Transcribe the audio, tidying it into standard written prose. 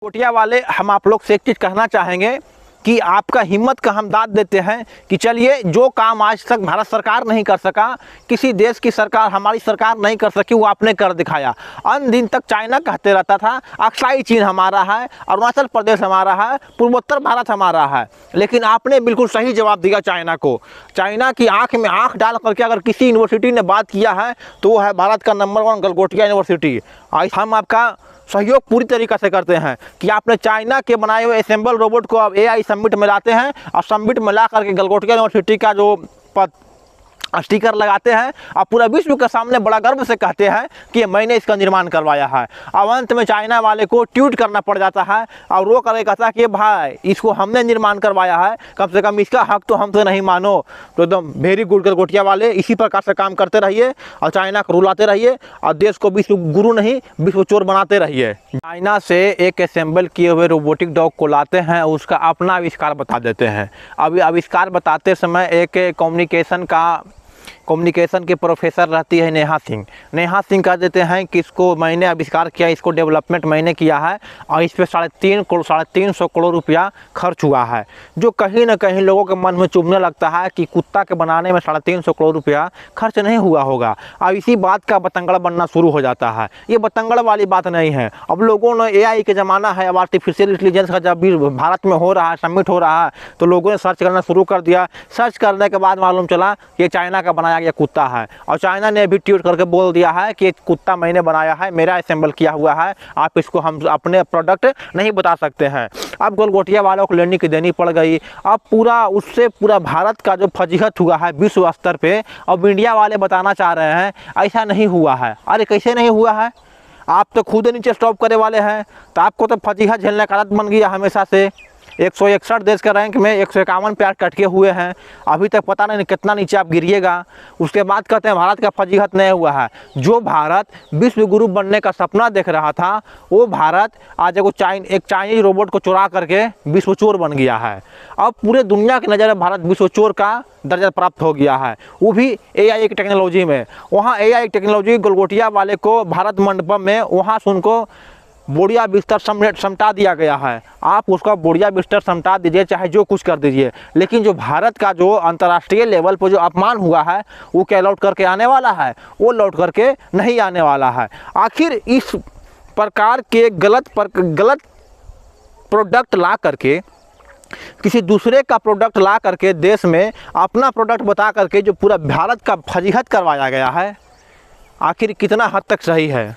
कोटिया वाले, हम आप लोग से एक चीज़ कहना चाहेंगे कि आपका हिम्मत का हम दाद देते हैं कि चलिए, जो काम आज तक भारत सरकार नहीं कर सका, किसी देश की सरकार, हमारी सरकार नहीं कर सकी, वो आपने कर दिखाया। अन्य दिन तक चाइना कहते रहता था, अक्साई चीन हमारा है, अरुणाचल प्रदेश हमारा है, पूर्वोत्तर भारत हमारा है, लेकिन आपने बिल्कुल सही जवाब दिया चाइना को। चाइना की आंख में आंख डाल करके अगर किसी यूनिवर्सिटी ने बात किया है तो वो है भारत का नंबर 1 गलगोटिया यूनिवर्सिटी। आज हम आपका सहयोग पूरी तरीक़े से करते हैं कि आपने चाइना के बनाए हुए असेंबल रोबोट को अब AI समिट में लाते हैं और समिट में ला करके गलगोटिया यूनिवर्सिटी का जो स्टिकर लगाते हैं और पूरा विश्व के सामने बड़ा गर्व से कहते हैं कि मैंने इसका निर्माण करवाया है। अब अंत में चाइना वाले को ट्वीट करना पड़ जाता है और वो करे कहता है कि भाई इसको हमने निर्माण करवाया है, कम से कम इसका हक तो हमसे नहीं मानो। तो एकदम वेरी गुड गलगोटिया वाले, इसी प्रकार से काम करते रहिए और चाइना को रुलाते रहिए और देश को विश्व गुरु नहीं विश्व चोर बनाते रहिए। चाइना से एक असेंबल किए हुए रोबोटिक डॉग को लाते हैं, उसका अपना आविष्कार बता देते हैं। अभी आविष्कार बताते समय एक कम्युनिकेशन के प्रोफेसर रहती है नेहा सिंह कह देते हैं कि इसको मैंने आविष्कार किया, इसको डेवलपमेंट मैंने किया है और इस पर 350 करोड़ रुपया खर्च हुआ है, जो कहीं ना कहीं लोगों के मन में चुभने लगता है कि कुत्ता के बनाने में 350 करोड़ रुपया खर्च नहीं हुआ होगा। अब इसी बात का बतंगड़ बनना शुरू हो जाता है। ये बतंगड़ वाली बात नहीं है। अब लोगों ने AI के ज़माना है, अब आर्टिफिशियल इंटेलिजेंस का जब भी भारत में हो रहा है, समिट हो रहा है, तो लोगों ने सर्च करना शुरू कर दिया। सर्च करने के बाद मालूम चला कि चाइना का बनाया गया कुत्ता है और चाइना ने भी ट्वीट करके बोल दिया है कि कुत्ता मैंने बनाया है, मेरा असेंबल किया हुआ है, आप इसको हम अपने प्रोडक्ट नहीं बता सकते हैं। अब गलगोटिया वालों को लेने की देनी पड़ गई। अब पूरा भारत का जो फजीहत हुआ है विश्व स्तर पे, अब इंडिया वाले बताना चाह रहे हैं ऐसा नहीं हुआ है। अरे कैसे नहीं हुआ है? आप तो खुद नीचे स्टॉप करे वाले हैं, तो आपको तो फजीहत झेलने का आदत बन गया हमेशा से। 161 देश के रैंक में 151 पे कटके हुए हैं, अभी तक पता नहीं कितना नीचे आप गिरिएगा। उसके बाद कहते हैं भारत का फजीहत नहीं हुआ है। जो भारत विश्व गुरु बनने का सपना देख रहा था, वो भारत आज एक चाइनीज रोबोट को चुरा करके विश्व चोर बन गया है। अब पूरे दुनिया की नज़र में भारत विश्व चोर का दर्जा प्राप्त हो गया है, वो भी AI की टेक्नोलॉजी में। वहाँ AI टेक्नोलॉजी गलगोटिया वाले को भारत मंडपम में वहाँ से उनको बोरिया बिस्तर समटा दिया गया है। आप उसका बोरिया बिस्तर समटा दीजिए, चाहे जो कुछ कर दीजिए, लेकिन जो भारत का जो अंतर्राष्ट्रीय लेवल पर जो अपमान हुआ है वो क्या लौट करके आने वाला है? वो लौट करके नहीं आने वाला है। आखिर इस प्रकार के गलत प्रोडक्ट ला करके, किसी दूसरे का प्रोडक्ट ला करके देश में अपना प्रोडक्ट बता करके जो पूरा भारत का फजीहत करवाया गया है, आखिर कितना हद तक सही है?